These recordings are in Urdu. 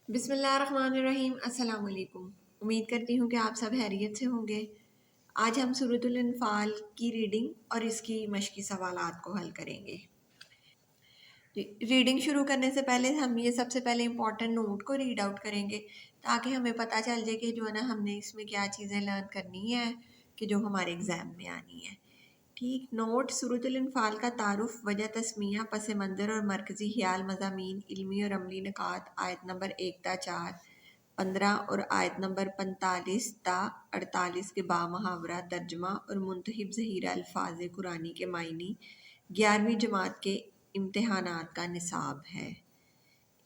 بسم اللہ الرحمن الرحیم۔ السلام علیکم۔ امید کرتی ہوں کہ آپ سب خیریت سے ہوں گے۔ آج ہم سورۃ الانفال کی ریڈنگ اور اس کی مشقی سوالات کو حل کریں گے۔ ریڈنگ شروع کرنے سے پہلے ہم یہ سب سے پہلے امپورٹنٹ نوٹ کو ریڈ آؤٹ کریں گے تاکہ ہمیں پتہ چل جائے کہ جو ہے نا ہم نے اس میں کیا چیزیں لرن کرنی ہے کہ جو ہمارے ایگزام میں آنی ہے۔ ٹھیک، نوٹ: سورۃ الانفال کا تعارف، وجہ تسمیہ، پس منظر اور مرکزی خیال، مضامین، علمی اور عملی نکات، آیت نمبر 1 تا 4، 15 اور آیت نمبر 45 تا 48 کے بامحاورہ ترجمہ اور منتخب ذخیرہ الفاظ قرآنی کے معنی 11ویں جماعت کے امتحانات کا نصاب ہے۔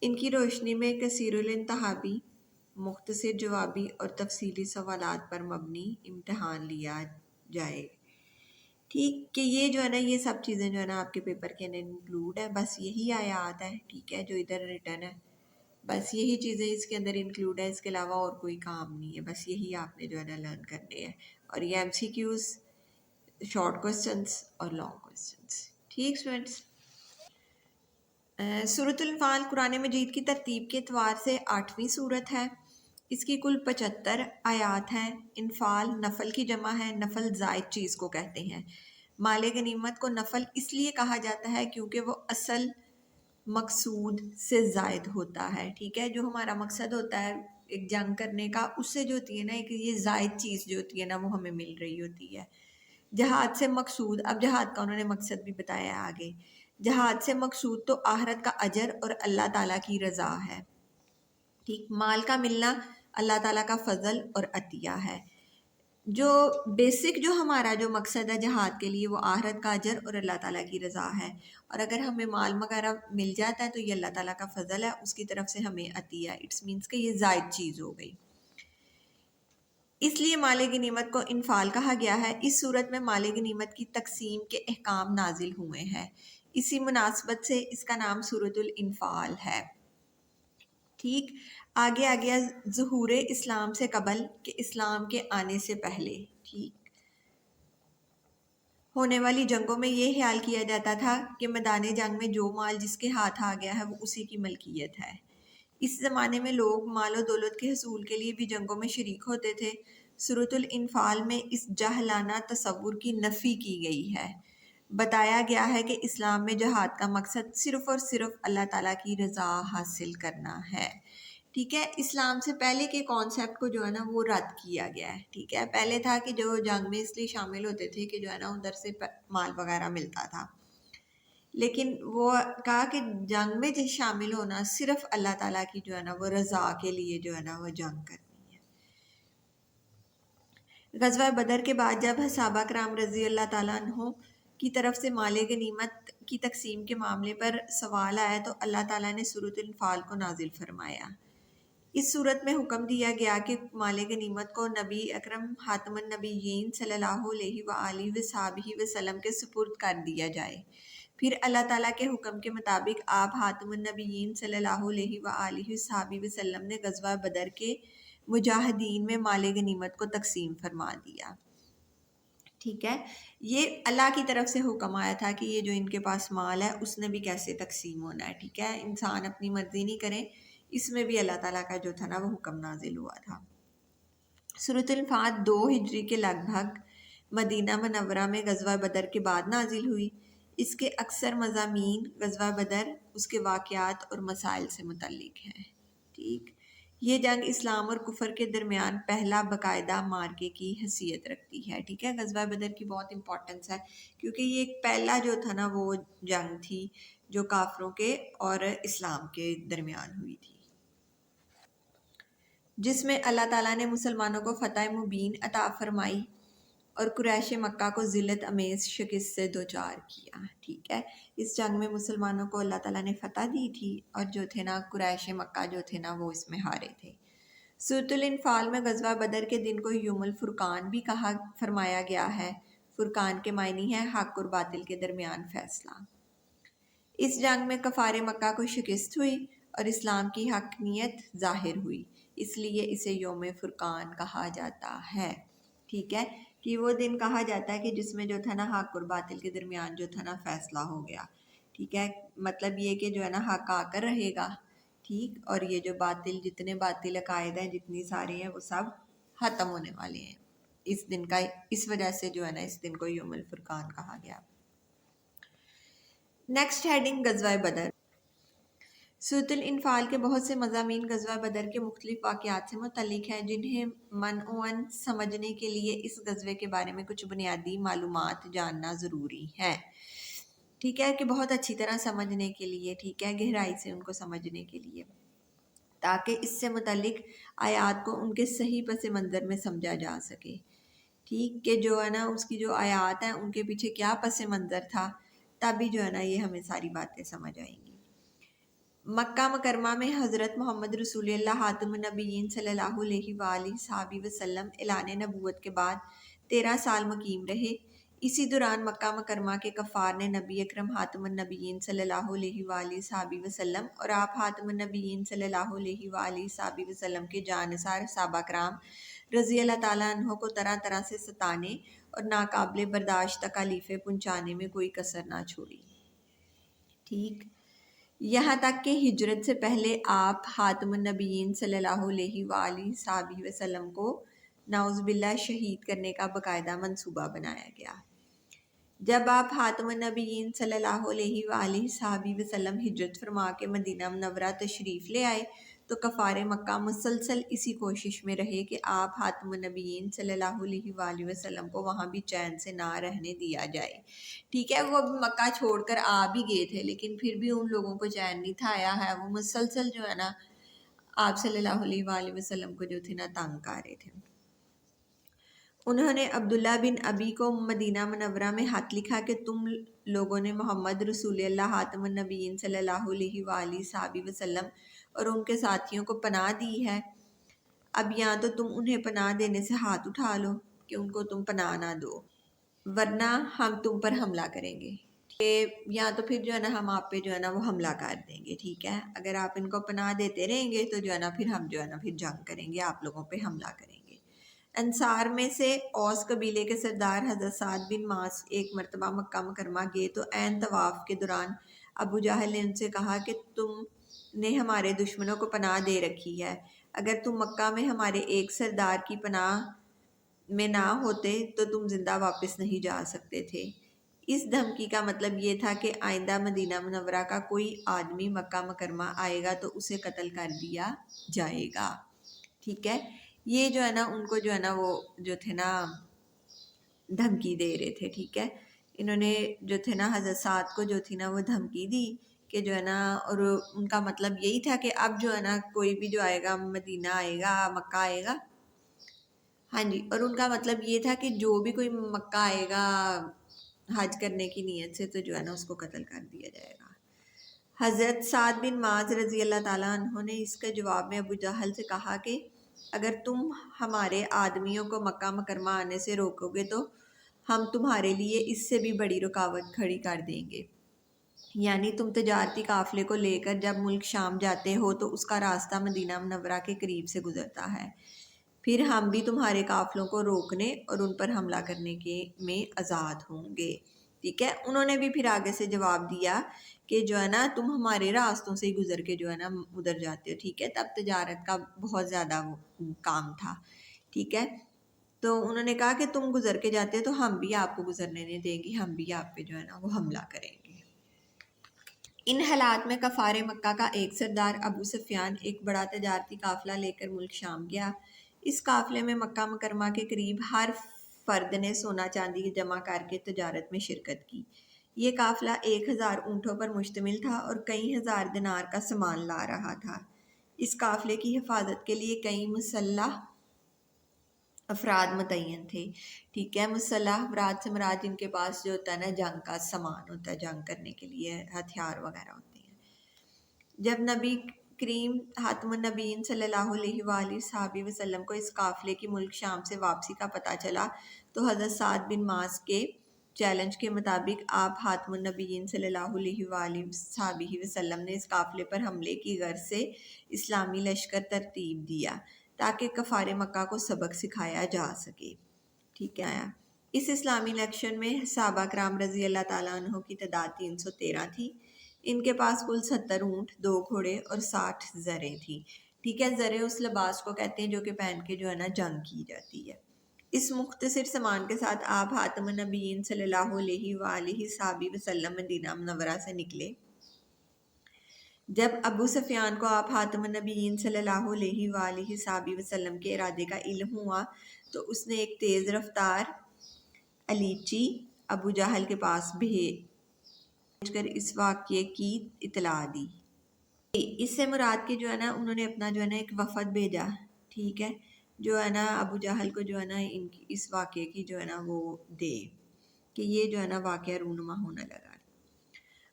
ان کی روشنی میں کثیر الانتخابی، مختصر جوابی اور تفصیلی سوالات پر مبنی امتحان لیا جائے۔ ٹھیک کہ یہ جو ہے نا یہ سب چیزیں جو ہے نا آپ کے پیپر کے اندر انکلوڈ ہے، بس یہی آیات ہے، ٹھیک ہے، جو ادھر ریٹن ہے، بس یہی چیزیں اس کے اندر انکلوڈ ہے، اس کے علاوہ اور کوئی کام نہیں ہے، بس یہی آپ نے جو ہے نا لرن کرنے ہیں۔ اور یہ M C Qs, short questions اور لانگ کوسچنس۔ ٹھیک اسٹوڈنٹس، سورۃ الانفال قرآن مجید کی ترتیب کے اعتبار سے 8ویں سورت ہے۔ اس کی کل 75 آیات ہیں۔ انفال نفل کی جمع ہے، نفل زائد چیز کو کہتے ہیں۔ مال غنیمت کو نفل اس لیے کہا جاتا ہے کیونکہ وہ اصل مقصود سے زائد ہوتا ہے، ٹھیک ہے، جو ہمارا مقصد ہوتا ہے ایک جنگ کرنے کا، اس سے جو ہوتی ہے نا ایک یہ زائد چیز جو ہوتی ہے نا وہ ہمیں مل رہی ہوتی ہے۔ جہاد سے مقصود، اب جہاد کا انہوں نے مقصد بھی بتایا ہے آگے، جہاد سے مقصود تو آخرت کا اجر اور اللہ تعالیٰ کی رضا ہے۔ ٹھیک، مال کا ملنا اللہ تعالیٰ کا فضل اور عطیہ ہے۔ جو بیسک جو ہمارا جو مقصد ہے جہاد کے لیے وہ آخرت کا اجر اور اللہ تعالیٰ کی رضا ہے، اور اگر ہمیں مال وغیرہ مل جاتا ہے تو یہ اللہ تعالیٰ کا فضل ہے، اس کی طرف سے ہمیں عطیہ، اٹس مینس کہ یہ زائد چیز ہو گئی۔ اس لیے مال غنیمت کو انفال کہا گیا ہے۔ اس صورت میں مال غنیمت کی تقسیم کے احکام نازل ہوئے ہیں، اسی مناسبت سے اس کا نام سورۃ الانفال ہے۔ ٹھیک، آگے آ گیا ظہور اسلام سے قبل کہ اسلام کے آنے سے پہلے، ٹھیک، ہونے والی جنگوں میں یہ خیال کیا جاتا تھا کہ میدان جنگ میں جو مال جس کے ہاتھ آ گیا ہے وہ اسی کی ملکیت ہے۔ اس زمانے میں لوگ مال و دولت کے حصول کے لیے بھی جنگوں میں شریک ہوتے تھے۔ سورۃ الانفال میں اس جاہلانہ تصور کی نفی کی گئی ہے۔ بتایا گیا ہے کہ اسلام میں جہاد کا مقصد صرف اور صرف اللہ تعالیٰ کی رضا حاصل کرنا ہے۔ ٹھیک ہے، اسلام سے پہلے کے کانسیپٹ کو جو ہے نا وہ رد کیا گیا ہے۔ ٹھیک ہے، پہلے تھا کہ جو جنگ میں اس لیے شامل ہوتے تھے کہ جو ہے نا ادھر سے مال وغیرہ ملتا تھا، لیکن وہ کہا کہ جنگ میں شامل ہونا صرف اللہ تعالیٰ کی جو ہے نا وہ رضا کے لیے جو ہے نا وہ جنگ کرنی ہے۔ غزوہ بدر کے بعد جب صحابہ کرام رضی اللہ تعالیٰ عنہ کی طرف سے مال غنیمت کی تقسیم کے معاملے پر سوال آیا تو اللہ تعالیٰ نے سورۃ الانفال کو نازل فرمایا۔ اس صورت میں حکم دیا گیا کہ مال غنیمت کو نبی اکرم خاتم النبیین صلی اللہ علیہ وآلہ وصحبہ وسلم کے سپرد کر دیا جائے۔ پھر اللہ تعالیٰ کے حکم کے مطابق آپ خاتم النبیین صلی اللہ علیہ وآلہ وصحبہ وسلم نے غزوہ بدر کے مجاہدین میں مال غنیمت کو تقسیم فرما دیا۔ ٹھیک ہے، یہ اللہ کی طرف سے حکم آیا تھا کہ یہ جو ان کے پاس مال ہے اس نے بھی کیسے تقسیم ہونا ہے۔ ٹھیک ہے، انسان اپنی مرضی نہیں کرے، اس میں بھی اللہ تعالیٰ کا جو تھا نا وہ حکم نازل ہوا تھا۔ سورۃ الانفال 2 ہجری کے لگ بھگ مدینہ منورہ میں غزوہ بدر کے بعد نازل ہوئی۔ اس کے اکثر مضامین غزوہ بدر، اس کے واقعات اور مسائل سے متعلق ہیں۔ ٹھیک، یہ جنگ اسلام اور کفر کے درمیان پہلا باقاعدہ مارکے کی حیثیت رکھتی ہے۔ ٹھیک ہے، غزوہ بدر کی بہت امپورٹنس ہے کیونکہ یہ ایک پہلا جو تھا نا وہ جنگ تھی جو کافروں کے اور اسلام کے درمیان ہوئی تھی، جس میں اللہ تعالیٰ نے مسلمانوں کو فتح مبین عطا فرمائی اور قریش مکہ کو ذلت امیز شکست سے دوچار کیا۔ ٹھیک ہے، اس جنگ میں مسلمانوں کو اللہ تعالیٰ نے فتح دی تھی اور جو تھے نا قریش مکہ جو تھے نا وہ اس میں ہارے تھے۔ سورۃ الانفال میں غزوہ بدر کے دن کو یوم الفرقان بھی کہا فرمایا گیا ہے۔ فرقان کے معنی ہے حق اور باطل کے درمیان فیصلہ۔ اس جنگ میں کفار مکہ کو شکست ہوئی اور اسلام کی حقانیت ظاہر ہوئی، اس لیے اسے یوم فرقان کہا جاتا ہے۔ ٹھیک ہے، کہ وہ دن کہا جاتا ہے کہ جس میں جو تھا نا حق اور باطل کے درمیان جو تھا نا فیصلہ ہو گیا۔ ٹھیک ہے، مطلب یہ کہ جو ہے نا حق آ کر رہے گا، ٹھیک، اور یہ جو جتنے باطل عقائد ہیں جتنی سارے ہیں وہ سب ختم ہونے والے ہیں اس دن کا، اس وجہ سے جو ہے نا اس دن کو یوم الفرقان کہا گیا۔ نیکسٹ ہیڈنگ غزوہ بدر۔ سورۃ الانفال کے بہت سے مضامین غزوہ بدر کے مختلف واقعات سے متعلق ہیں، جنہیں منعون سمجھنے کے لیے اس غزوے کے بارے میں کچھ بنیادی معلومات جاننا ضروری ہے۔ ٹھیک ہے، کہ بہت اچھی طرح سمجھنے کے لیے، ٹھیک ہے، گہرائی سے ان کو سمجھنے کے لیے، تاکہ اس سے متعلق آیات کو ان کے صحیح پس منظر میں سمجھا جا سکے۔ ٹھیک، کہ جو ہے نا اس کی جو آیات ہیں ان کے پیچھے کیا پس منظر تھا، تبھی جو ہے نا یہ ہمیں ساری باتیں سمجھ آئیں گی۔ مکہ مکرمہ میں حضرت محمد رسول اللہ خاتم النبیین صلی اللہ علیہ وآلہ وصحبہ وسلم اعلان نبوت کے بعد 13 سال مقیم رہے۔ اسی دوران مکہ مکرمہ کے کفار نے نبی اکرم خاتم النبیین صلی اللہ علیہ وآلہ وصحبہ وسلم اور آپ خاتم النبیین صلی اللہ علیہ وآلہ وصحبہ وسلم کے جانثار صحابہ کرام رضی اللہ تعالیٰ عنہ کو طرح طرح سے ستانے اور ناقابل برداشت تکالیفیں پہنچانے میں کوئی کسر نہ چھوڑی۔ ٹھیک، یہاں تک کہ ہجرت سے پہلے آپ خاتم النبیین صلی اللہ علیہ وآلہ وصحبہ وسلم کو نعوذ باللہ شہید کرنے کا باقاعدہ منصوبہ بنایا گیا۔ جب آپ خاتم النبیین صلی اللہ علیہ وآلہ وصحبہ وسلم ہجرت فرما کے مدینہ منورہ تشریف لے آئے تو کفار مکہ مسلسل اسی کوشش میں رہے کہ آپ خاتم النبیین صلی اللہ علیہ وآلہ وسلم کو وہاں بھی چین سے نہ رہنے دیا جائے۔ ٹھیک ہے، وہ اب مکہ چھوڑ کر آ بھی گئے تھے، لیکن پھر بھی ان لوگوں کو چین نہیں تھا آیا ہے، وہ مسلسل جو ہے نا آپ صلی اللہ علیہ وآلہ وسلم کو جو تھے نا تنگ کر رہے تھے۔ انہوں نے عبداللہ بن ابی کو مدینہ منورہ میں خط لکھا کہ تم لوگوں نے محمد رسول اللہ خاتم النبیین صلی اللہ علیہ وآلہ وصحبہ وسلم اور ان کے ساتھیوں کو پناہ دی ہے، اب یا تو تم انہیں پناہ دینے سے ہاتھ اٹھا لو کہ ان کو تم پناہ نہ دو، ورنہ ہم تم پر حملہ کریں گے، یا تو پھر جو ہے نا ہم آپ پہ جو ہے نا وہ حملہ کر دیں گے۔ ٹھیک ہے، اگر آپ ان کو پناہ دیتے رہیں گے تو جو ہے نا پھر ہم جو ہے نا پھر جنگ کریں گے، آپ لوگوں پہ حملہ کریں گے۔ انصار میں سے اوس قبیلے کے سردار حضرت سعد بن معاذ ایک مرتبہ مکہ مکرمہ گئے تو عین طواف کے دوران ابو جہل نے ان سے کہا کہ تم نے ہمارے دشمنوں کو پناہ دے رکھی ہے، اگر تم مکہ میں ہمارے ایک سردار کی پناہ میں نہ ہوتے تو تم زندہ واپس نہیں جا سکتے تھے۔ اس دھمکی کا مطلب یہ تھا کہ آئندہ مدینہ منورہ کا کوئی آدمی مکہ مکرمہ آئے گا تو اسے قتل کر دیا جائے گا۔ ٹھیک ہے، یہ جو ہے نا ان کو جو ہے نا وہ جو تھے نا دھمکی دے رہے تھے۔ ٹھیک ہے، انہوں نے جو تھے نا حضرت سعد کو جو تھی نا وہ دھمکی دی کہ جو ہے نا، اور ان کا مطلب یہی تھا کہ اب جو ہے نا کوئی بھی جو آئے گا مدینہ آئے گا مکہ آئے گا، ہاں جی، اور ان کا مطلب یہ تھا کہ جو بھی کوئی مکہ آئے گا حج کرنے کی نیت سے تو جو ہے نا اس کو قتل کر دیا جائے گا۔ حضرت سعد بن معاذ رضی اللہ تعالیٰ عنہ نے اس کے جواب میں ابو جہل سے کہا کہ اگر تم ہمارے آدمیوں کو مکہ مکرمہ آنے سے روکو گے تو ہم تمہارے لیے اس سے بھی بڑی رکاوٹ کھڑی کر دیں گے، یعنی تم تجارتی قافلے کو لے کر جب ملک شام جاتے ہو تو اس کا راستہ مدینہ منورہ کے قریب سے گزرتا ہے، پھر ہم بھی تمہارے قافلوں کو روکنے اور ان پر حملہ کرنے کے میں آزاد ہوں گے۔ ٹھیک ہے، انہوں نے بھی پھر آگے سے جواب دیا کہ جو ہے نا تم ہمارے راستوں سے ہی گزر کے جو ہے نا ادھر جاتے ہو۔ ٹھیک ہے، تب تجارت کا بہت زیادہ کام تھا۔ ٹھیک ہے، تو انہوں نے کہا کہ تم گزر کے جاتے ہو تو ہم بھی آپ کو گزرنے نہیں دیں گے، ہم بھی آپ پہ جو ہے نا وہ حملہ کریں گے۔ ان حالات میں کفار مکہ کا ایک سردار ابو سفیان ایک بڑا تجارتی قافلہ لے کر ملک شام گیا۔ اس قافلے میں مکہ مکرمہ کے قریب ہر فرد نے سونا چاندی جمع کر کے تجارت میں شرکت کی۔ یہ قافلہ 1000 اونٹوں پر مشتمل تھا اور کئی ہزار دینار کا سامان لا رہا تھا۔ اس قافلے کی حفاظت کے لیے کئی مسلح افراد متعین تھے۔ ٹھیک ہے، مسلح افراد سے مراد جن کے پاس جو ہوتا ہے نا جنگ کا سامان ہوتا ہے، جنگ کرنے کے لیے ہتھیار وغیرہ ہوتے ہیں۔ جب نبی کریم خاتم النبیین صلی اللہ علیہ وآلہ وصحبہ وسلم کو اس قافلے کی ملک شام سے واپسی کا پتہ چلا تو حضرت سعد بن معاذ کے چیلنج کے مطابق آپ خاتم النبیین صلی اللہ علیہ وآلہ وصحبہ وسلم نے اس قافلے پر حملے کی غرض سے اسلامی لشکر ترتیب دیا تاکہ کفار مکہ کو سبق سکھایا جا سکے۔ ٹھیک ہے، اس اسلامی لشکر میں صحابہ کرام رضی اللہ تعالیٰ عنہ کی تعداد 313 تھی۔ ان کے پاس کل 70 اونٹ، 2 گھوڑے اور 60 زریں تھیں. ٹھیک ہے، زریں اس لباس کو کہتے ہیں جو کہ پہن کے جو ہے نا جنگ کی جاتی ہے. اس مختصر سامان کے ساتھ آپ خاتم النبیین صلی اللہ علیہ وآلہ وسلم مدینہ منورہ سے نکلے. جب ابو سفیان کو آپ خاتم النبیین صلی اللہ علیہ وآلہ وسلم کے ارادے کا علم ہوا تو اس نے ایک تیز رفتار الیچی ابو جہل کے پاس بھیج کر اس واقعے کی اطلاع دی. اس سے مراد کے جو ہے نا انہوں نے اپنا جو ہے نا ایک وفد بھیجا. ٹھیک ہے، جو ہے نا ابو جہل کو جو ہے نا اس واقعے کی جو ہے نا وہ دے کہ یہ جو ہے نا واقعہ رونما ہونے لگا.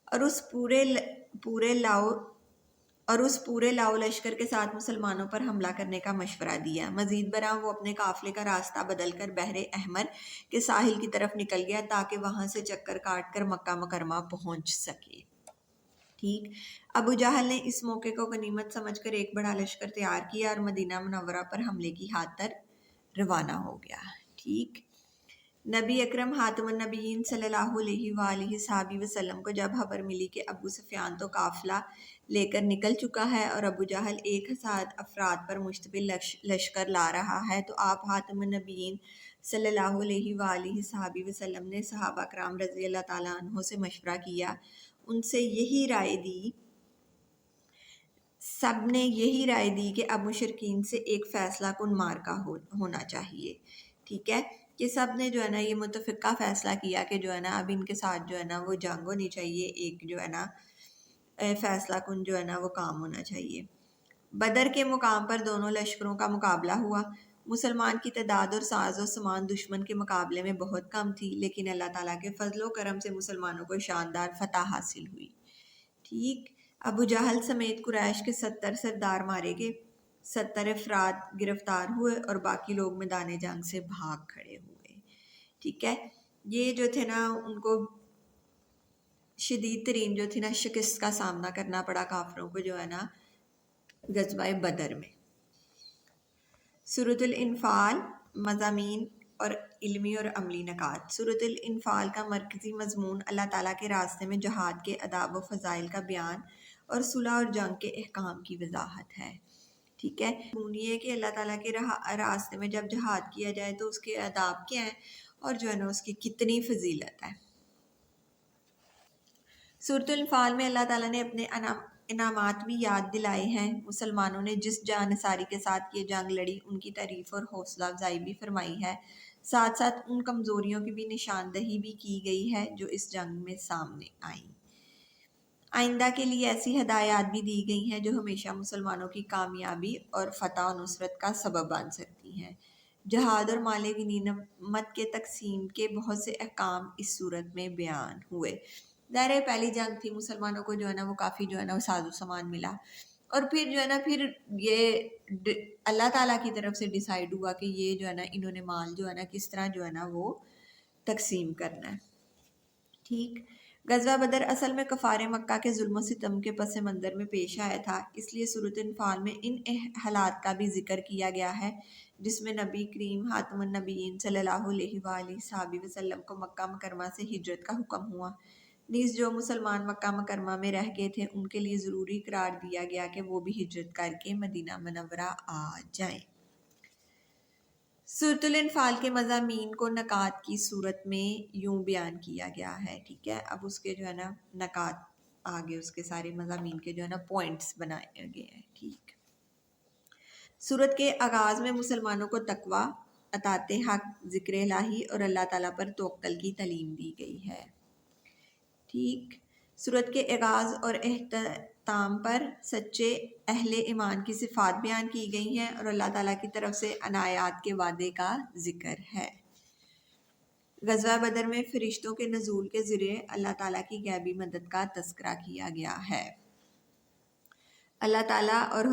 اور اس پورے لاؤ لشکر کے ساتھ مسلمانوں پر حملہ کرنے کا مشورہ دیا. مزید برآں وہ اپنے قافلے کا راستہ بدل کر بحر احمر کے ساحل کی طرف نکل گیا تاکہ وہاں سے چکر کاٹ کر مکہ مکرمہ پہنچ سکے. ٹھیک، ابو جہل نے اس موقع کو غنیمت سمجھ کر ایک بڑا لشکر تیار کیا اور مدینہ منورہ پر حملے کی خاطر روانہ ہو گیا. ٹھیک، نبی اکرم خاتم النبیین صلی اللہ علیہ وآلہ وسلم کو جب خبر ملی کہ ابو سفیان تو قافلہ لے کر نکل چکا ہے اور ابو جہل 1000 افراد پر مشتمل لشکر لا رہا ہے تو آپ خاتم النبیین صلی اللہ علیہ وآلہ وسلم نے صحابہ کرام رضی اللہ تعالیٰ عنہ سے مشورہ کیا. ان سے سب نے یہی رائے دی کہ اب مشرکین سے ایک فیصلہ کن معرکہ ہونا چاہیے. ٹھیک ہے، کہ سب نے جو ہے نا یہ متفقہ فیصلہ کیا کہ جو ہے نا اب ان کے ساتھ جو ہے نا وہ جنگ ہونی چاہیے، ایک جو ہے نا فیصلہ کن جو ہے نا وہ کام ہونا چاہیے. بدر کے مقام پر دونوں لشکروں کا مقابلہ ہوا. مسلمان کی تعداد اور ساز و سامان دشمن کے مقابلے میں بہت کم تھی، لیکن اللہ تعالیٰ کے فضل و کرم سے مسلمانوں کو شاندار فتح حاصل ہوئی. ٹھیک، ابو جہل سمیت قریش کے 70 سردار مارے گئے، 70 افراد گرفتار ہوئے اور باقی لوگ میدان جنگ سے بھاگ کھڑے ہوئے. ٹھیک ہے، یہ جو تھے نا ان کو شدید ترین جو تھی نا شکست کا سامنا کرنا پڑا کافروں کو جو ہے نا غزوہ بدر میں. سورۃ الانفال، مضامین اور علمی اور عملی نکات. سورۃ الانفال کا مرکزی مضمون اللہ تعالیٰ کے راستے میں جہاد کے آداب و فضائل کا بیان اور صلح اور جنگ کے احکام کی وضاحت ہے. ٹھیک ہے، یہ ہے کہ اللہ تعالیٰ کے راستے میں جب جہاد کیا جائے تو اس کے آداب کیا ہیں اور جو ہے نا اس کی کتنی فضیلت ہے. سورۃ الانفال میں اللہ تعالیٰ نے اپنے انعامات بھی یاد دلائے ہیں. مسلمانوں نے جس جانصاری کے ساتھ یہ جنگ لڑی ان کی تعریف اور حوصلہ افزائی بھی فرمائی ہے. ساتھ ساتھ ان کمزوریوں کی بھی نشاندہی بھی کی گئی ہے جو اس جنگ میں سامنے آئیں. آئندہ کے لیے ایسی ہدایات بھی دی گئی ہیں جو ہمیشہ مسلمانوں کی کامیابی اور فتح و نصرت کا سبب بن سکتی ہیں. جہاد اور مال غنیمت کے تقسیم کے بہت سے احکام اس صورت میں بیان ہوئے. ظاہر پہلی جنگ تھی، مسلمانوں کو جو ہے نا وہ کافی جو ہے نا ساز و سامان ملا اور پھر جو ہے نا پھر یہ اللہ تعالیٰ کی طرف سے ڈیسائیڈ ہوا کہ یہ جو ہے نا انہوں نے مال جو ہے نا کس طرح جو ہے نا وہ تقسیم کرنا ہے. ٹھیک، غزوہ بدر اصل میں کفار مکہ کے ظلم و ستم کے پس منظر میں پیش آیا تھا، اس لیے سورۃ انفال میں ان حالات کا بھی ذکر کیا گیا ہے جس میں نبی کریم خاتم النبیین صلی اللہ علیہ وآلہ وسلم کو مکہ مکرمہ سے ہجرت کا حکم ہوا. نیز جو مسلمان مکہ مکرمہ میں رہ گئے تھے ان کے لیے ضروری قرار دیا گیا کہ وہ بھی ہجرت کر کے مدینہ منورہ آ جائیں. سورۃ الانفال کے مضامین کو نکات کی صورت میں یوں بیان کیا گیا ہے. ٹھیک ہے، اب اس کے جو ہے نا نکات آگے اس کے سارے مضامین کے جو ہے نا پوائنٹس بنائے گئے ہیں. ٹھیک، سورت کے آغاز میں مسلمانوں کو تقوی، اطاعت حق، ذکر الہی اور اللہ تعالیٰ پر توکل کی تعلیم دی گئی ہے. ٹھیک، سورت کے آغاز اور اختتام پر سچے اہل ایمان کی صفات بیان کی گئی ہیں اور اللہ تعالیٰ کی طرف سے عنایات کے وعدے کا ذکر ہے. غزوہ بدر میں فرشتوں کے نزول کے ذریعے اللہ تعالیٰ کی غیبی مدد کا تذکرہ کیا گیا ہے. اللہ تعالیٰ اور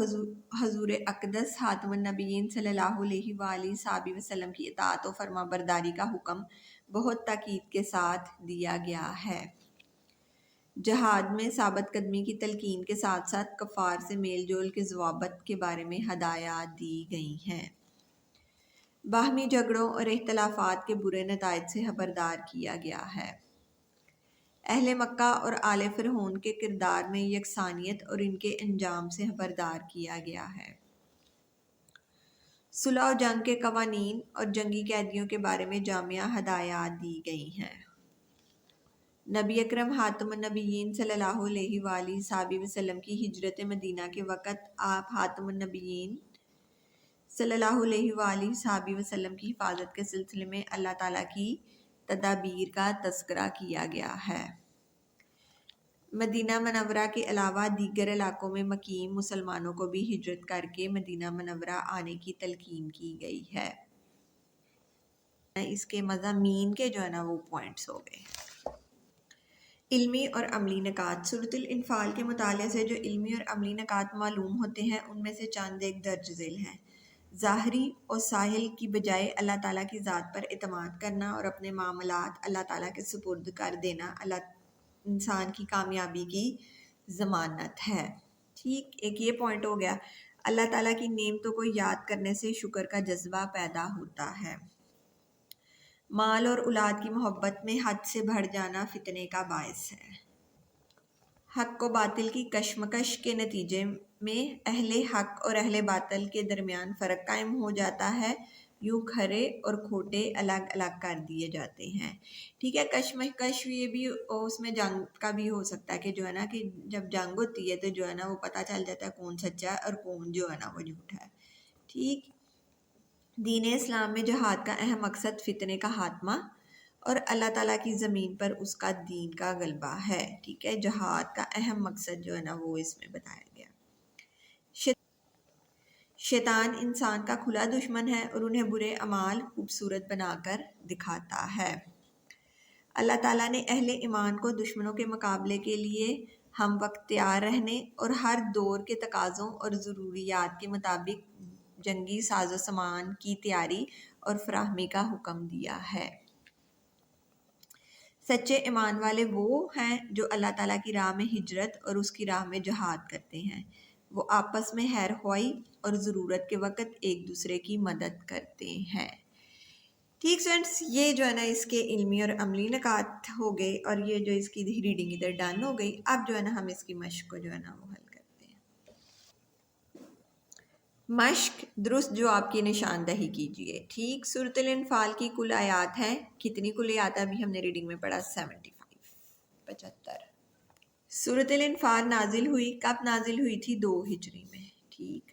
حضور اقدس خاتم النبیین صلی اللہ علیہ وآلہ وسلم کی اطاعت و فرما برداری کا حکم بہت تاکید کے ساتھ دیا گیا ہے. جہاد میں ثابت قدمی کی تلقین کے ساتھ ساتھ کفار سے میل جول کے ضوابط کے بارے میں ہدایات دی گئی ہیں. باہمی جھگڑوں اور اختلافات کے برے نتائج سے خبردار کیا گیا ہے. اہل مکہ اور آل فرعون کے کردار میں یکسانیت اور ان کے انجام سے خبردار کیا گیا ہے۔ صلح و جنگ کے قوانین اور جنگی قیدیوں کے بارے میں جامع ہدایات دی گئی ہیں۔ نبی اکرم خاتم النبیین صلی اللہ علیہ وآلہ وسلم کی ہجرت مدینہ کے وقت آپ خاتم النبیین صلی اللہ علیہ وآلہ وسلم کی حفاظت کے سلسلے میں اللہ تعالیٰ کی تدابیر کا تذکرہ کیا گیا ہے۔ مدینہ منورہ کے علاوہ دیگر علاقوں میں مقیم مسلمانوں کو بھی ہجرت کر کے مدینہ منورہ آنے کی تلقین کی گئی ہے۔ اس کے مضامین کے جو ہے نا وہ پوائنٹس ہو گئے۔ علمی اور عملی نکات۔ سورۃ الانفال کے مطالعے سے جو علمی اور عملی نکات معلوم ہوتے ہیں ان میں سے چند ایک درج ذیل ہیں۔ ظاہری اور ساحل کی بجائے اللہ تعالیٰ کی ذات پر اعتماد کرنا اور اپنے معاملات اللہ تعالیٰ کے سپرد کر دینا انسان کی کامیابی کی ضمانت ہے۔ ٹھیک، ایک یہ پوائنٹ ہو گیا۔ اللہ تعالیٰ کی نعمتوں کو یاد کرنے سے شکر کا جذبہ پیدا ہوتا ہے۔ مال اور اولاد کی محبت میں حد سے بڑھ جانا فتنے کا باعث ہے۔ حق و باطل کی کشمکش کے نتیجے میں اہل حق اور اہل باطل کے درمیان فرق قائم ہو جاتا ہے، یوں کھرے اور کھوٹے الگ الگ کر دیے جاتے ہیں۔ ٹھیک ہے، کشمکش یہ بھی اس میں جنگ کا بھی ہو سکتا ہے کہ جو ہے نا کہ جب جنگ ہوتی ہے تو جو ہے نا وہ پتہ چل جاتا ہے کون سچا ہے اور کون جو ہے نا وہ جھوٹا ہے۔ ٹھیک، دین اسلام میں جہاد کا اہم مقصد فتنے کا خاتمہ اور اللہ تعالیٰ کی زمین پر اس کا دین کا غلبہ ہے۔ ٹھیک ہے، جہاد کا اہم مقصد جو ہے نا وہ اس میں بتایا گیا۔ شیطان انسان کا کھلا دشمن ہے اور انہیں برے اعمال خوبصورت بنا کر دکھاتا ہے۔ اللہ تعالیٰ نے اہل ایمان کو دشمنوں کے مقابلے کے لیے ہم وقت تیار رہنے اور ہر دور کے تقاضوں اور ضروریات کے مطابق جنگی ساز و سامان کی تیاری اور فراہمی کا حکم دیا ہے۔ سچے ایمان والے وہ ہیں جو اللہ تعالیٰ کی راہ میں ہجرت اور اس کی راہ میں جہاد کرتے ہیں۔ وہ آپس میں خیر خواہی اور ضرورت کے وقت ایک دوسرے کی مدد کرتے ہیں۔ ٹھیک فرینڈس، یہ جو ہے نا اس کے علمی اور عملی نکات ہو گئے اور یہ جو اس کی ریڈنگ ادھر ڈن ہو گئی۔ اب جو ہے نا ہم اس کی مشق کو جو ہے نا وہ حل کرتے ہیں۔ مشق، درست جواب کی نشاندہی کیجیے۔ ٹھیک، سورۃ الانفال کی کل آیات ہیں، کتنی کل آیات ابھی ہم نے ریڈنگ میں پڑھا 75۔ سورۃ الانفال نازل ہوئی کب نازل ہوئی تھی؟ 2 ہجری میں۔ ٹھیک،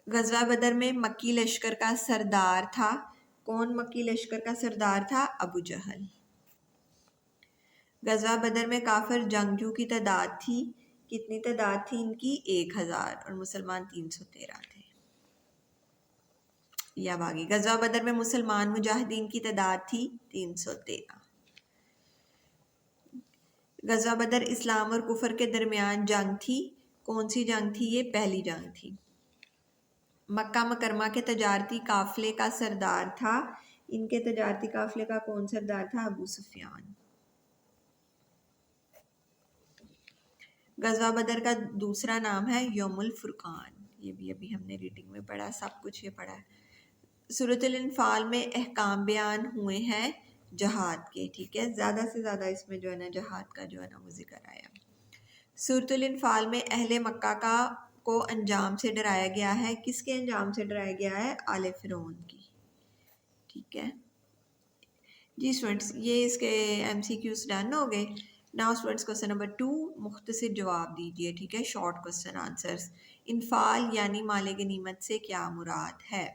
غزوہ بدر میں مکی لشکر کا سردار تھا کون؟ مکی لشکر کا سردار تھا ابو جہل۔ غزوہ بدر میں کافر جنگجو کی تعداد تھی، کتنی تعداد تھی ان کی؟ 1000 اور مسلمان 313 تھے۔ یا باغی غزوہ بدر میں مسلمان مجاہدین کی تعداد تھی 313۔ غزوہ بدر اسلام اور کفر کے درمیان جنگ تھی، کون سی جنگ تھی یہ؟ پہلی جنگ تھی۔ مکہ مکرمہ کے تجارتی قافلے کا سردار تھا، ان کے تجارتی قافلے کا کون سردار تھا؟ ابو سفیان۔ غزوہ بدر کا دوسرا نام ہے یوم الفرقان، یہ بھی ابھی ہم نے ریڈنگ میں پڑھا، سب کچھ یہ پڑھا ہے۔ سورۃ الانفال میں احکام بیان ہوئے ہیں جہاد کے۔ ٹھیک ہے، زیادہ سے زیادہ اس میں جو ہے نا جہاد کا جو ہے نا وہ ذکر آیا۔ سورۃ الانفال میں اہل مکہ کو انجام سے ڈرایا گیا ہے، کس کے انجام سے ڈرایا گیا ہے؟ آل فرعون کی۔ ٹھیک ہے جی اسٹوڈنٹس، یہ اس کے ایم سی کیوز ڈن ہو گئے۔ ناؤ اسٹوڈنٹس کوسچن نمبر 2، مختصر جواب دیجیے۔ ٹھیک ہے، شارٹ کوسچن آنسرز۔ انفال یعنی مال غنیمت سے کیا مراد ہے؟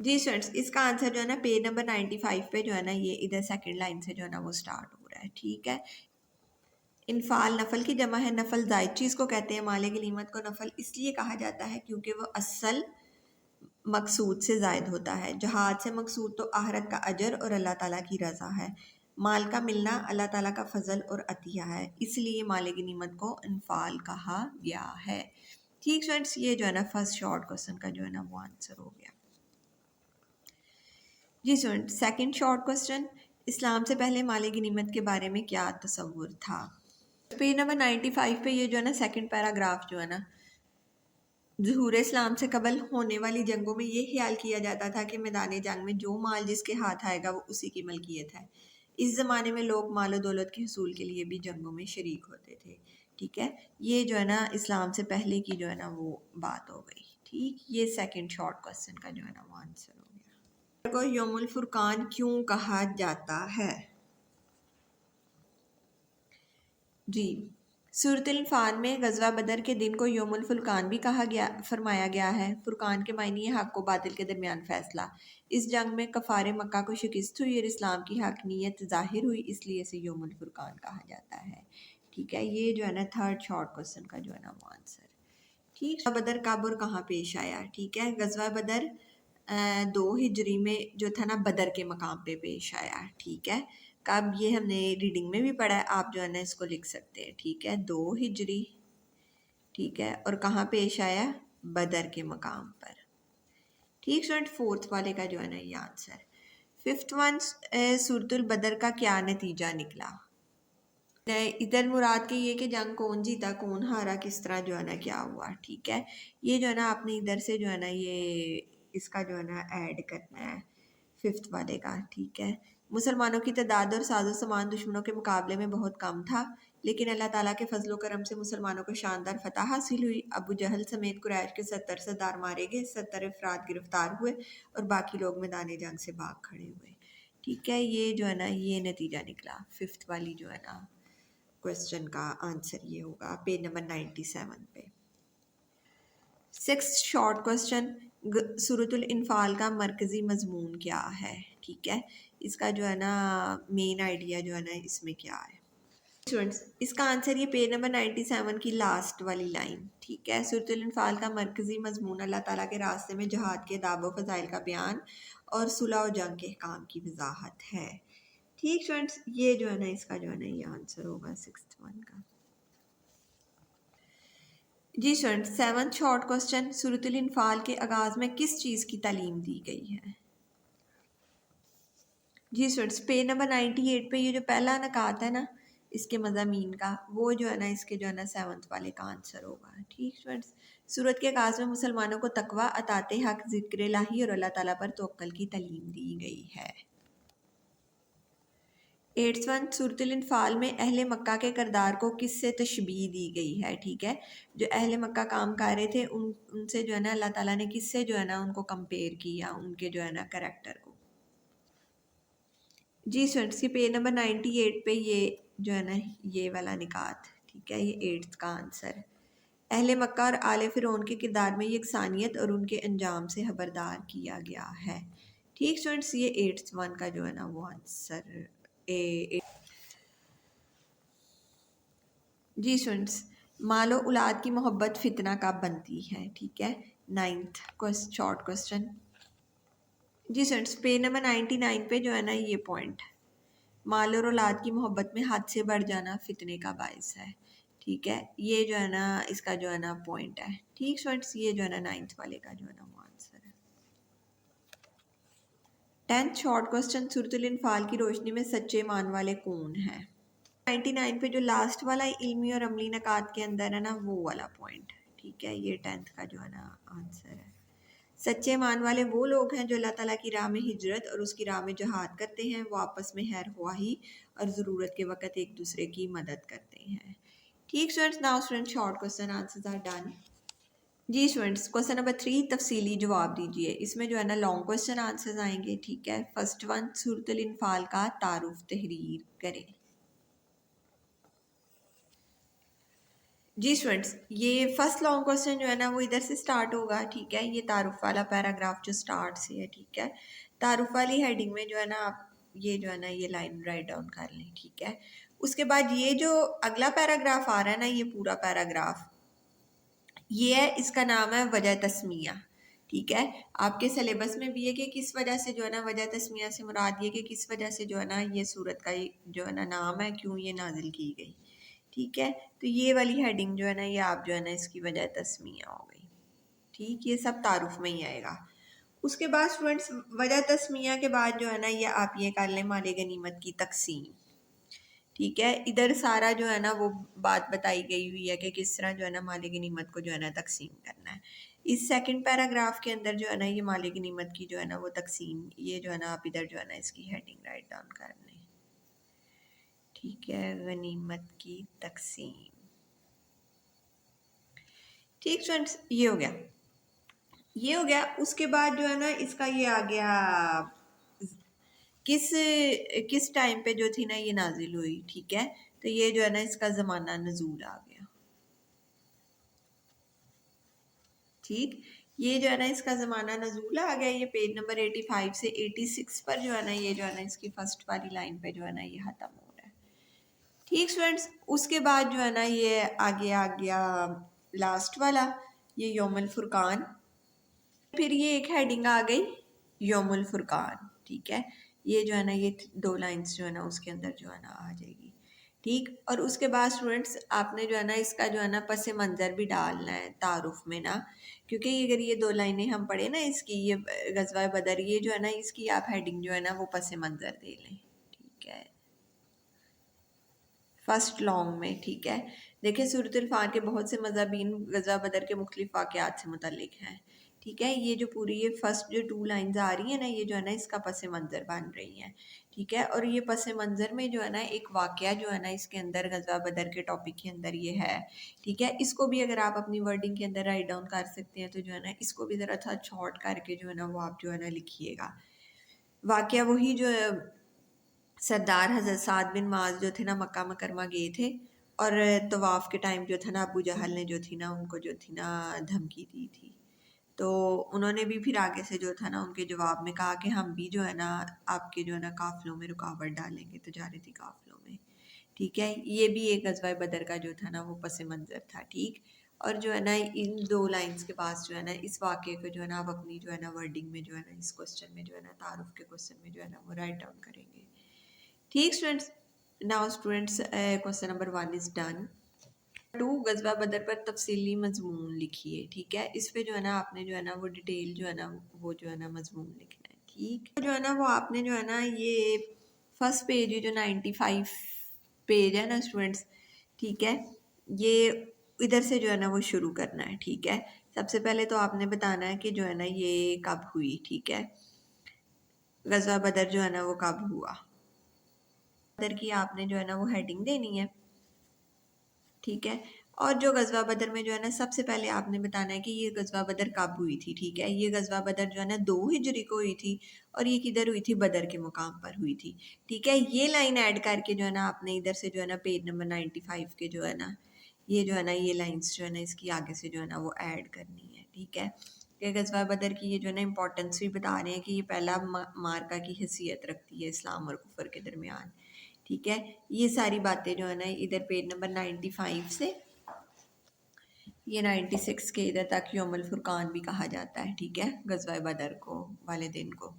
جی اسٹوڈنٹس، اس کا آنسر جو ہے نا پیج نمبر 95 پہ جو ہے نا یہ ادھر سیکنڈ لائن سے جو ہے نا وہ سٹارٹ ہو رہا ہے۔ ٹھیک ہے، انفال نفل کی جمع ہے، نفل زائد چیز کو کہتے ہیں۔ مال غنیمت کو نفل اس لیے کہا جاتا ہے کیونکہ وہ اصل مقصود سے زائد ہوتا ہے۔ جہاد سے مقصود تو آخرت کا اجر اور اللہ تعالیٰ کی رضا ہے۔ مال کا ملنا اللہ تعالیٰ کا فضل اور عطیہ ہے، اس لیے مال غنیمت کو انفال کہا گیا ہے۔ ٹھیک فرینڈس، یہ جو ہے نا فرسٹ شارٹ کوسچن کا جو ہے نا وہ آنسر ہو گیا۔ جی اسٹوڈنٹ، سیکنڈ شارٹ کوسچن، اسلام سے پہلے مال غنیمت کے بارے میں کیا تصور تھا؟ پیج نمبر 95 پہ یہ جو ہے نا سیکنڈ پیراگراف جو ہے نا، ظہور اسلام سے قبل ہونے والی جنگوں میں یہ خیال کیا جاتا تھا کہ میدان جنگ میں جو مال جس کے ہاتھ آئے گا وہ اسی کی ملکیت ہے۔ اس زمانے میں لوگ مال و دولت کے حصول کے لیے بھی جنگوں میں شریک ہوتے تھے. ٹھیک ہے، یہ جو ہے نا اسلام سے پہلے کی جو ہے نا وہ بات ہو گئی. ٹھیک، یہ سیکنڈ شارٹ کوسچن کا جو ہے نا وہ آنسر ہو گیا. کو یوم الفرقان کیوں کہا جاتا ہے؟ جی، سورۃ الانفال میں غزوہ بدر کے دن کو یوم الفرقان بھی فرمایا گیا ہے. فرقان کے معنی ہے حق و باطل کے درمیان فیصلہ. اس جنگ میں کفار مکہ کو شکست ہوئی اور اسلام کی حقانیت ظاہر ہوئی، اس لیے اسے یوم الفرقان کہا جاتا ہے. ٹھیک ہے، یہ جو ہے نا تھرڈ شارٹ کوسچن کا جو ہے نا وہ آنسر. ٹھیک، بدر کب اور کہاں پیش آیا؟ ٹھیک ہے، غزوہ بدر 2 ہجری میں جو تھا نا بدر کے مقام پہ پیش آیا. ٹھیک ہے، کب؟ یہ ہم نے ریڈنگ میں بھی پڑھا ہے، آپ جو ہے نا اس کو لکھ سکتے ہیں. ٹھیک ہے، 2 ہجری. ٹھیک ہے، اور کہاں پیش آیا؟ بدر کے مقام پر. ٹھیک سٹوڈنٹ، فورتھ والے کا جو ہے نا یہ آنسر. ففتھ ون، سورۃ البدر کا کیا نتیجہ نکلا؟ ادھر مراد کے یہ کہ جنگ کون جیتا کون ہارا، کس طرح جو ہے نا کیا ہوا. ٹھیک ہے، یہ جو ہے نا آپ نے ادھر سے جو ہے نا یہ اس کا جو ہے نا ایڈ کرنا ہے ففتھ والے کا. ٹھیک ہے، مسلمانوں کی تعداد اور ساز و سامان دشمنوں کے مقابلے میں بہت کم تھا، لیکن اللہ تعالیٰ کے فضل و کرم سے مسلمانوں کو شاندار فتح حاصل ہوئی. ابو جہل سمیت قریش کے 70 سردار مارے گئے، 70 افراد گرفتار ہوئے اور باقی لوگ میدان جنگ سے بھاگ کھڑے ہوئے. ٹھیک ہے، یہ جو ہے نا یہ نتیجہ نکلا. ففتھ والی جو ہے نا کوسچن کا آنسر یہ ہوگا پیج نمبر 97 پہ. سکس شارٹ کوسچن، سورۃ الانفال کا مرکزی مضمون کیا ہے؟ ٹھیک ہے، اس کا جو ہے نا مین آئیڈیا جو ہے نا اس میں کیا ہے؟ اسٹوڈنٹس، اس کا آنسر یہ پیج نمبر 97 کی لاسٹ والی لائن. ٹھیک ہے، سورۃ الانفال کا مرکزی مضمون اللہ تعالیٰ کے راستے میں جہاد کے دعو و فضائل کا بیان اور صلح و جنگ کے احکام کی وضاحت ہے. ٹھیک اسٹوڈنٹس، یہ جو ہے نا اس کا جو ہے نا یہ آنسر ہوگا 6th ون کا. جی اسٹوڈنٹ، 7th شارٹ کوسچن، سورۃ الانفال کے آغاز میں کس چیز کی تعلیم دی گئی ہے؟ جی اسٹوڈنٹس، پیج نمبر 98 پہ یہ جو پہلا نکات ہے نا اس کے مضامین کا، وہ جو ہے نا اس کے جو ہے نا 7th والے کا آنسر ہوگا. ٹھیک اسٹوڈنٹس، سورت کے آغاز میں مسلمانوں کو تقوی، اطاعت حق، ذکر الہی اور اللہ تعالیٰ پر توکل کی تعلیم دی گئی ہے. 8th ون، سورۃ الانفال میں اہل مکہ کے کردار کو کس سے تشبیہ دی گئی ہے؟ ٹھیک ہے، جو اہل مکہ کام کر رہے تھے ان سے جو ہے نا اللہ تعالیٰ نے کس سے جو ہے نا ان کو کمپیئر کیا، ان کے جو ہے نا کریکٹر کو. جی اسٹوڈنٹس، کی پیج نمبر 98 پہ یہ جو ہے نا یہ والا نکات. ٹھیک ہے، یہ 8th کا آنسر. اہل مکہ اور آل فرعون کے کردار میں یکسانیت اور ان کے انجام سے خبردار کیا گیا ہے. ٹھیک اسٹوڈنٹس، یہ 8th ون کا جو ہے نا وہ آنسر. جی اسٹوڈنٹس، مال و اولاد کی محبت فتنہ کب بنتی ہے؟ ٹھیک ہے، 9th شارٹ کوسچن. جی اسٹوڈنٹس، پیج نمبر 99 پہ جو ہے نا یہ پوائنٹ، مال اور اولاد کی محبت میں حد سے بڑھ جانا فتنے کا باعث ہے. ٹھیک ہے، یہ جو ہے نا اس کا جو ہے نا پوائنٹ ہے. ٹھیک اسٹوڈنٹس، یہ جو ہے نا 9th والے کا جو ہے نا وہ آنسر ہے. 10th شارٹ کوسچن، سورۃ الانفال کی روشنی میں سچے مان والے کون ہیں؟ 99 پہ جو لاسٹ والا علمی اور عملی نکات کے اندر ہے نا وہ والا پوائنٹ. ٹھیک ہے، یہ 10th کا جو ہے نا آنسر ہے. سچے مان والے وہ لوگ ہیں جو اللہ تعالیٰ کی راہ میں ہجرت اور اس کی راہ میں جہاد کرتے ہیں، وہ آپس میں خیر خواہی اور ضرورت کے وقت ایک دوسرے کی مدد کرتے ہیں. ٹھیک students, now student short question answers are done. جی اسٹوڈنٹس، کوسچن نمبر 3 تفصیلی جواب دیجیے. اس میں جو ہے نا لانگ کوسچن آنسرز آئیں گے. ٹھیک ہے، فرسٹ ون، سورۃ الانفال کا تعارف تحریر کریں. جی اسٹوڈنٹس، یہ فرسٹ لانگ کوسچن جو ہے نا وہ ادھر سے سٹارٹ ہوگا. ٹھیک ہے، یہ تعارف والا پیراگراف جو سٹارٹ سے ہے. ٹھیک ہے، تعارف والی ہیڈنگ میں جو ہے نا آپ یہ جو ہے نا یہ لائن رائٹ ڈاؤن کر لیں. ٹھیک ہے، اس کے بعد یہ جو اگلا پیراگراف آ رہا ہے نا یہ پورا پیراگراف یہ ہے، اس کا نام ہے وجہ تسمیہ. ٹھیک ہے، آپ کے سلیبس میں بھی ہے کہ کس وجہ سے جو ہے نا وجہ تسمیہ سے مراد یہ کہ کس وجہ سے جو ہے نا یہ سورت کا جو ہے نا نام ہے، کیوں یہ نازل کی گئی. ٹھیک ہے، تو یہ والی ہیڈنگ جو ہے نا یہ آپ جو ہے نا اس کی وجہ تسمیہ ہو گئی. ٹھیک، یہ سب تعارف میں ہی آئے گا. اس کے بعد اسٹوڈنٹس وجہ تسمیہ کے بعد جو ہے نا یہ آپ یہ کر لیں مال غنیمت کی تقسیم. ٹھیک ہے، ادھر سارا جو ہے نا وہ بات بتائی گئی ہوئی ہے کہ کس طرح جو ہے نا مال غنیمت کو جو ہے نا تقسیم کرنا ہے. اس سیکنڈ پیراگراف کے اندر جو ہے نا یہ مال غنیمت کی جو ہے نا وہ تقسیم، یہ جو ہے نا آپ ادھر جو ہے نا اس کی ہیڈنگ رائٹ ڈاؤن کر لیں. ٹھیک ہے، غنیمت کی تقسیم. ٹھیک اسٹوڈنٹس، یہ ہو گیا. اس کے بعد جو ہے نا اس کا یہ آ گیا کس ٹائم پہ جو تھی نا یہ نازل ہوئی. ٹھیک ہے، تو یہ جو ہے نا اس کا زمانہ نزول آ گیا. ٹھیک، یہ جو ہے نا اس کا زمانہ نزول آ گیا. یہ پیج نمبر 85 سے 86 پر جو ہے نا یہ جو ہے نا اس کی فرسٹ والی لائن پہ جو ہے نا یہ ختم ہو رہا ہے. ٹھیک اسٹوڈنٹس، اس کے بعد جو ہے نا یہ آگے آ گیا لاسٹ والا، یہ یوم الفرقان. پھر یہ ایک ہیڈنگ آ گئی یوم الفرقان. ٹھیک ہے، یہ جو ہے نا یہ 2 لائنز جو ہے نا اس کے اندر جو ہے نا آ جائے گی. ٹھیک، اور اس کے بعد اسٹوڈنٹس آپ نے جو ہے نا اس کا جو ہے نا پس منظر بھی ڈالنا ہے تعارف میں نا، کیونکہ اگر یہ 2 لائنیں ہم پڑھیں نا اس کی، یہ غزوہ بدر، یہ جو ہے نا اس کی آپ ہیڈنگ جو ہے نا وہ پس منظر دے لیں. ٹھیک ہے، فرسٹ لانگ میں. ٹھیک ہے، دیکھیں سورۃ الفال کے بہت سے مضامین غزوہ بدر کے مختلف واقعات سے متعلق ہیں. ٹھیک ہے، یہ جو پوری یہ فرسٹ جو 2 لائنز آ رہی ہیں نا یہ جو ہے نا اس کا پس منظر بن رہی ہیں. ٹھیک ہے، اور یہ پس منظر میں جو ہے نا ایک واقعہ جو ہے نا اس کے اندر غزوہ بدر کے ٹاپک کے اندر یہ ہے. ٹھیک ہے، اس کو بھی اگر آپ اپنی ورڈنگ کے اندر رائٹ ڈاؤن کر سکتے ہیں تو جو ہے نا اس کو بھی ذرا تھا شارٹ کر کے جو ہے نا وہ آپ جو ہے نا لکھیے گا. واقعہ وہی جو سردار حضرت سعد بن معاذ جو تھے نا مکہ مکرمہ گئے تھے، اور طواف کے ٹائم جو تھا نا ابو جہل نے جو تھی نا ان کو جو تھی نا دھمکی دی تھی. تو انہوں نے بھی پھر آگے سے جو تھا نا ان کے جواب میں کہا کہ ہم بھی جو ہے نا آپ کے جو ہے نا قافلوں میں رکاوٹ ڈالیں گے، تجارتی قافلوں میں. ٹھیک ہے، یہ بھی ایک غزوہ بدر کا جو تھا نا وہ پس منظر تھا. ٹھیک، اور جو ہے نا ان 2 لائنز کے پاس جو ہے نا اس واقعے کو جو ہے نا آپ اپنی جو ہے نا ورڈنگ میں جو ہے نا اس کوسچن میں جو ہے نا تعارف کے کوسچن میں جو ہے نا وہ رائٹ ڈاؤن کریں گے. ٹھیک students, now students question number 1 is done. 2 غزوہ بدر پر تفصیلی مضمون لکھیے. ٹھیک ہے، اس پہ جو ہے نا آپ نے جو ہے نا وہ ڈیٹیل جو ہے نا وہ جو ہے نا مضمون لکھنا ہے. ٹھیک جو ہے نا وہ آپ نے جو ہے نا یہ فرسٹ پیج جو 95 پیج ہے نا اسٹوڈنٹس. ٹھیک ہے، یہ ادھر سے جو ہے نا وہ شروع کرنا ہے. ٹھیک ہے، سب سے پہلے تو آپ نے بتانا ہے کہ جو ہے نا یہ کب ہوئی. ٹھیک ہے، غزوہ بدر جو ہے نا وہ کب ہوا. بدر کی آپ نے جو ہے نا وہ ہیڈنگ دینی ہے. ٹھیک ہے، اور جو غزوہ بدر میں جو ہے نا سب سے پہلے آپ نے بتانا ہے کہ یہ غزوہ بدر کب ہوئی تھی. ٹھیک ہے، یہ غزوہ بدر جو ہے نا 2 ہجری کو ہوئی تھی، اور یہ کدھر ہوئی تھی؟ بدر کے مقام پر ہوئی تھی. ٹھیک ہے، یہ لائن ایڈ کر کے جو ہے نا آپ نے ادھر سے جو ہے نا پیج نمبر 95 کے جو ہے نا یہ جو ہے نا یہ لائنز جو ہے نا اس کی آگے سے جو ہے نا وہ ایڈ کرنی ہے. ٹھیک ہے، کہ غزوہ بدر کی یہ جو ہے نا امپورٹنس بھی بتا رہے ہیں کہ یہ پہلا مارکہ کی حیثیت رکھتی ہے اسلام اور کفر کے درمیان. ٹھیک ہے، یہ ساری باتیں جو ہے نا ادھر پیج نمبر 95 سے یہ 96 کے ادھر تک یوم الفرقان بھی کہا جاتا ہے. ٹھیک ہے، غزوہ بدر کو والے دن کو.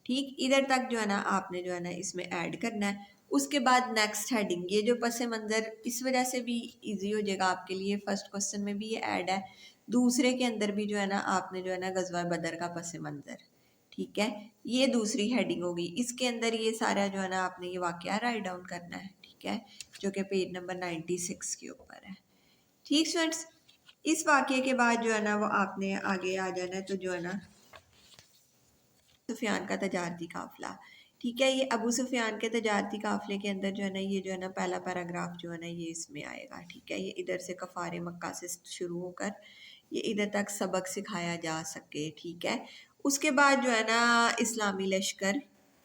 ٹھیک، ادھر تک جو ہے نا آپ نے جو ہے نا اس میں ایڈ کرنا ہے. اس کے بعد نیکسٹ ہیڈنگ، یہ جو پس منظر اس وجہ سے بھی ایزی ہو جائے گا آپ کے لیے، فرسٹ کوسچن میں بھی یہ ایڈ ہے، دوسرے کے اندر بھی جو ہے نا آپ نے جو ہے نا غزوہ بدر کا پس منظر. ٹھیک ہے، یہ دوسری ہیڈنگ ہوگی. اس کے اندر یہ سارا جو ہے نا آپ نے یہ واقعہ رائٹ ڈاؤن کرنا ہے. ٹھیک ہے، جو کہ پیج نمبر 96 کے اوپر ہے. ٹھیک اسٹوڈنٹس، اس واقعے کے بعد جو ہے نا وہ آپ نے آگے آ جانا ہے تو جو ہے نا سفیان کا تجارتی قافلہ. ٹھیک ہے، یہ ابو سفیان کے تجارتی قافلے کے اندر جو ہے نا یہ جو ہے نا پہلا پیراگراف جو ہے نا یہ اس میں آئے گا. ٹھیک ہے، یہ ادھر سے کفار مکہ سے شروع ہو کر یہ ادھر تک سبق سکھایا جا سکے. ٹھیک ہے، اس کے بعد جو ہے نا اسلامی لشکر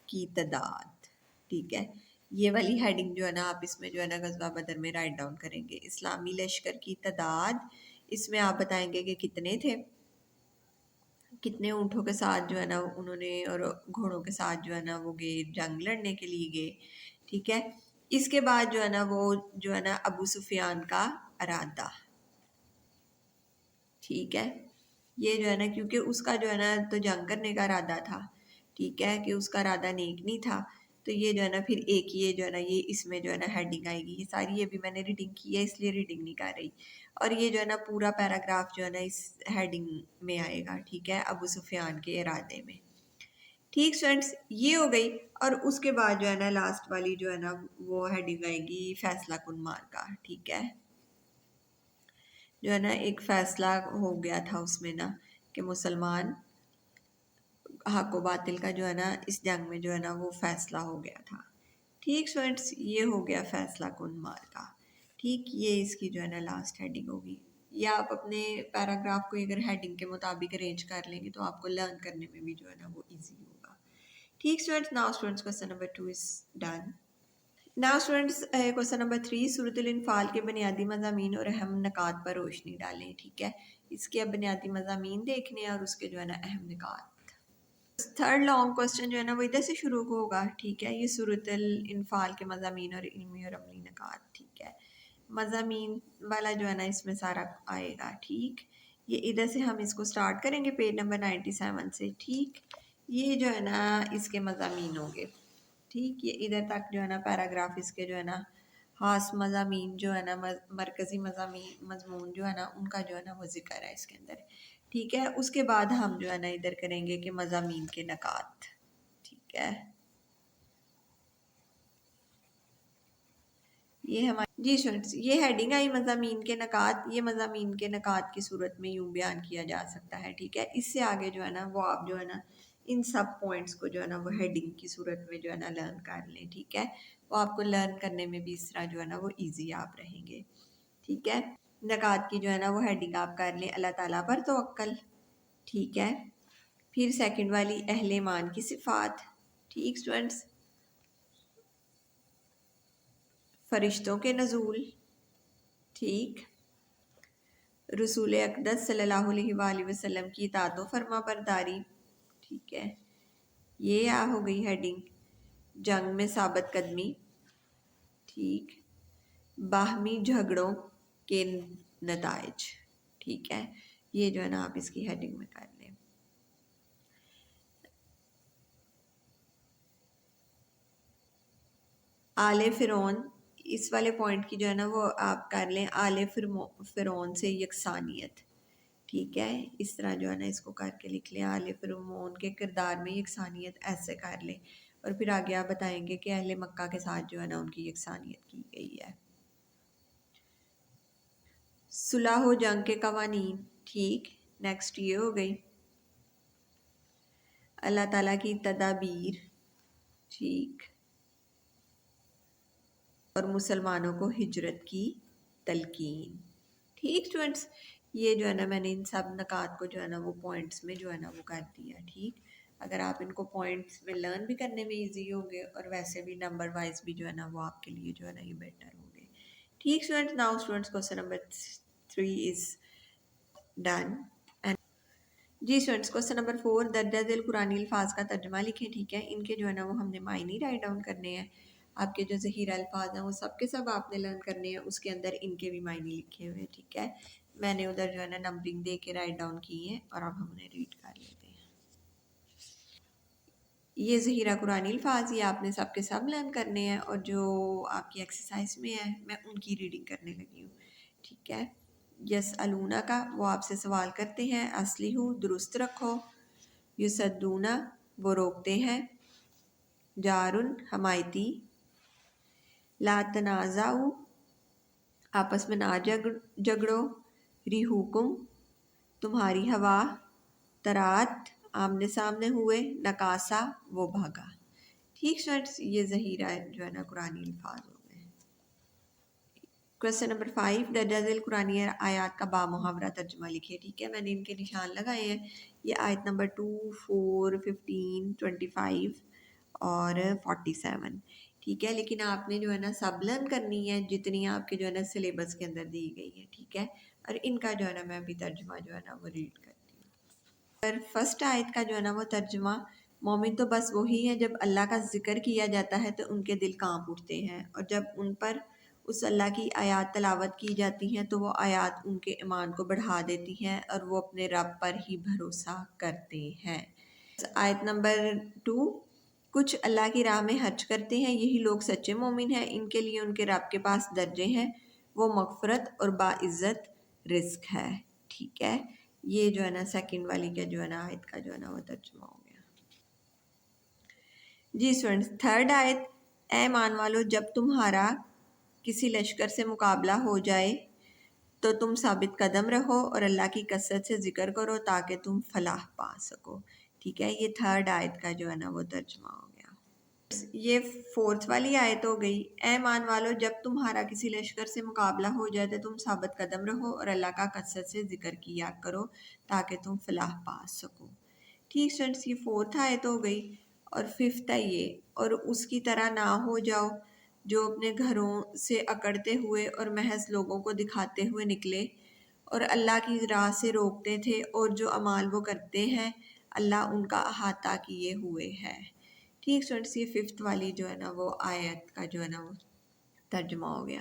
کی تعداد. ٹھیک ہے، یہ والی ہیڈنگ جو ہے نا آپ اس میں جو ہے نا غزوہ بدر میں رائٹ ڈاؤن کریں گے. اسلامی لشکر کی تعداد اس میں آپ بتائیں گے کہ کتنے تھے، کتنے اونٹوں کے ساتھ جو ہے نا انہوں نے اور گھوڑوں کے ساتھ جو ہے نا وہ گئے جنگ لڑنے کے لیے گئے. ٹھیک ہے، اس کے بعد جو ہے نا وہ جو ہے نا ابو سفیان کا ارادہ. ٹھیک ہے، یہ جو ہے نا کیونکہ اس کا جو ہے نا تو جنگ کرنے کا ارادہ تھا. ٹھیک ہے، کہ اس کا ارادہ نیک نہیں تھا، تو یہ جو ہے نا پھر ایک یہ جو ہے نا یہ اس میں جو ہے نا ہیڈنگ آئے گی. یہ ساری یہ بھی میں نے ریڈنگ کی ہے اس لیے ریڈنگ نہیں کر رہی، اور یہ جو ہے نا پورا پیراگراف جو ہے نا اس ہیڈنگ میں آئے گا. ٹھیک ہے، ابو سفیان کے ارادے میں. ٹھیک اسٹوڈنٹس، یہ ہو گئی. اور اس کے بعد جو ہے نا لاسٹ والی جو ہے نا وہ ہیڈنگ آئے گی فیصلہ کن مارکا. ٹھیک ہے، جو ہے نا ایک فیصلہ ہو گیا تھا اس میں نا کہ مسلمان حق و باطل کا جو ہے نا اس جنگ میں جو ہے نا وہ فیصلہ ہو گیا تھا. ٹھیک اسٹوڈنٹس، یہ ہو گیا فیصلہ کن مال کا. ٹھیک، یہ اس کی جو ہے نا لاسٹ ہیڈنگ ہوگی. یا آپ اپنے پیراگراف کو اگر ہیڈنگ کے مطابق ارینج کر لیں گے تو آپ کو لرن کرنے میں بھی جو ہے نا وہ ایزی ہوگا. ٹھیک students, now students question number 2 is done. Now students question number 3، سورۃ الانفال کے بنیادی مضامین اور اہم نکات پر روشنی ڈالیں. ٹھیک ہے، اس کے اب بنیادی مضامین دیکھنے ہیں اور اس کے جو ہے نا اہم نکات. تھرڈ لانگ کوسچن جو ہے نا وہ ادھر سے شروع ہوگا. ٹھیک ہے، یہ سورۃ الانفال کے مضامین اور علمی اور عملی نکات. ٹھیک ہے، مضامین والا جو ہے نا اس میں سارا آئے گا. ٹھیک، یہ ادھر سے ہم اس کو سٹارٹ کریں گے پیج نمبر 97 سے. ٹھیک، یہ جو ہے نا اس کے مضامین ہوں گے. ٹھیک، یہ ادھر تک جو ہے نا پیراگراف اس کے جو ہے نا خاص مضامین جو ہے نا مرکزی مضمون جو ہے نا ان کا جو ہے نا وہ ذکر ہے اس کے اندر. ٹھیک ہے، اس کے بعد ہم جو ہے نا ادھر کریں گے کہ مضامین کے نکات. ٹھیک ہے، یہ ہماری جی اسٹوڈنٹس، یہ ہیڈنگ آئی مضامین کے نکات. یہ مضامین کے نکات کی صورت میں یوں بیان کیا جا سکتا ہے. ٹھیک ہے، اس سے آگے جو ہے نا وہ آپ جو ہے نا ان سب پوائنٹس کو جو ہے نا وہ ہیڈنگ کی صورت میں جو ہے نا لرن کر لیں. ٹھیک ہے، وہ آپ کو لرن کرنے میں بھی اس طرح جو ہے نا وہ ایزی آپ رہیں گے. ٹھیک ہے، نکات کی جو ہے نا وہ ہیڈنگ آپ کر لیں اللہ تعالیٰ پر توکل. ٹھیک ہے، پھر سیکنڈ والی اہل ایمان کی صفات. ٹھیک اسٹوڈنٹس، فرشتوں کے نزول. ٹھیک، رسول اقدس صلی اللہ علیہ وآلہ وسلم کی اطاعت و فرما برداری. ٹھیک ہے، یہ ہو گئی ہیڈنگ. جنگ میں ثابت قدمی. ٹھیک، باہمی جھگڑوں کے نتائج. ٹھیک ہے، یہ جو ہے نا آپ اس کی ہیڈنگ میں کر لیں. آل فرعون، اس والے پوائنٹ کی جو ہے نا وہ آپ کر لیں آل فرعون سے یکسانیت. ٹھیک ہے، اس طرح جو ہے نا اس کو کر کے لکھ لیں آل فرعون کے کردار میں یکسانیت ایسے کر لیں. اور پھر آگے آپ بتائیں گے کہ اہل مکہ کے ساتھ جو ہے نا ان کی یکسانیت کی گئی ہے. صلح و جنگ کے قوانین. ٹھیک، نیکسٹ یہ ہو گئی اللہ تعالیٰ کی تدابیر. ٹھیک، اور مسلمانوں کو ہجرت کی تلقین. ٹھیک اسٹوڈنٹس، یہ جو ہے نا میں نے ان سب نکات کو جو ہے نا وہ پوائنٹس میں جو ہے نا وہ کر دیا. ٹھیک، اگر آپ ان کو پوائنٹس میں لرن بھی کرنے میں ایزی ہوگے اور ویسے بھی نمبر وائز بھی جو ہے نا وہ آپ کے لیے جو ہے نا یہ بیٹر ہوگے. ٹھیک students, now students question number 3 is done. جی اسٹوڈنٹس، کوسچن نمبر 4، درجہ ذیل قرآنی الفاظ کا ترجمہ لکھیں. ٹھیک ہے، ان کے جو ہے نا وہ ہم نے معنی رائٹ ڈاؤن کرنے ہیں. آپ کے جو ذخیرہ الفاظ ہیں وہ سب کے سب آپ نے لرن کرنے ہیں، اس کے اندر ان کے بھی معنی لکھے ہوئے. ٹھیک ہے، میں نے ادھر جو ہے نا نمبرنگ دے کے رائٹ ڈاؤن کی ہیں اور اب ہم انہیں ریڈ کر لیتے ہیں. یہ ذخیرہ قرآنی الفاظ یہ آپ نے سب کے سب لرن کرنے ہیں اور جو آپ کی ایکسرسائز میں ہے میں ان کی ریڈنگ کرنے لگی ہوں. ٹھیک ہے، یسألونہ کا وہ آپ سے سوال کرتے ہیں، اصلی ہو درست رکھو. یصدونہ وہ روکتے ہیں، جارن حمایتی. لا تنازعوا آپس میں نہ جگڑو. ریحوکم تمہاری ہوا. ترات آمنے سامنے ہوئے. نکاسا وہ بھاگا. ٹھیک اسٹوڈنٹس، یہ ذخیرہ جو ہے نا قرآنی الفاظ ہو گئے. کوسچن نمبر 5، درجہ ذیل قرآنی آیات کا با محاورہ ترجمہ لکھے. ٹھیک ہے، میں نے ان کے نشان لگائے ہیں. یہ آیت نمبر 2، 4، 15، 25 اور 47. ٹھیک ہے، لیکن آپ نے جو ہے نا سب لرن کرنی ہے جتنی آپ کے جو ہے نا سلیبس کے اندر دی گئی ہے. ٹھیک ہے، اور ان کا جو ہے نا میں ابھی ترجمہ جو ہے نا وہ ریڈ کرتی ہوں. پر فرسٹ آیت کا جو ہے نا وہ ترجمہ، مومن تو بس وہی ہے جب اللہ کا ذکر کیا جاتا ہے تو ان کے دل کانپ اٹھتے ہیں، اور جب ان پر اس اللہ کی آیات تلاوت کی جاتی ہیں تو وہ آیات ان کے ایمان کو بڑھا دیتی ہیں اور وہ اپنے رب پر ہی بھروسہ کرتے ہیں. آیت نمبر 2، کچھ اللہ کی راہ میں حج کرتے ہیں، یہی لوگ سچے مومن ہیں، ان کے لیے ان کے رب کے پاس درجے ہیں، وہ مغفرت اور باعزت رزق ہے. ٹھیک ہے، یہ جو ہے نا سیکنڈ والی کا جو ہے نا آیت کا جو ہے نا وہ ترجمہ ہو گیا. جی اسٹوڈنٹس، تھرڈ آیت، اے ایمان والو جب تمہارا کسی لشکر سے مقابلہ ہو جائے تو تم ثابت قدم رہو اور اللہ کی کثرت سے ذکر کرو تاکہ تم فلاح پا سکو. ٹھیک ہے، یہ تھرڈ آیت کا جو ہے نا وہ ترجمہ ہو گیا. یہ فورتھ والی آیت ہو گئی۔ اے ایمان والو، جب تمہارا کسی لشکر سے مقابلہ ہو جائے تو تم ثابت قدم رہو اور اللہ کا کثرت سے ذکر کیا کرو تاکہ تم فلاح پا سکو۔ ٹھیک اسٹوڈنٹس، یہ فورتھ آیت ہو گئی۔ اور ففتھ ہے یہ، اور اس کی طرح نہ ہو جاؤ جو اپنے گھروں سے اکڑتے ہوئے اور محض لوگوں کو دکھاتے ہوئے نکلے اور اللہ کی راہ سے روکتے تھے، اور جو اعمال وہ کرتے ہیں اللہ ان کا احاطہ کیے ہوئے ہے۔ ٹھیک اسٹوڈنٹس، یہ ففتھ والی جو ہے نا وہ آیت کا جو ہے نا وہ ترجمہ ہو گیا۔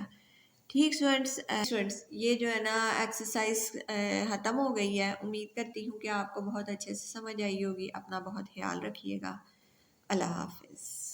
ٹھیک اسٹوڈنٹس، یہ جو ہے نا ایکسرسائز ختم ہو گئی ہے۔ امید کرتی ہوں کہ آپ کو بہت اچھے سے سمجھ آئی ہوگی۔ اپنا بہت خیال رکھیے گا۔ اللہ حافظ۔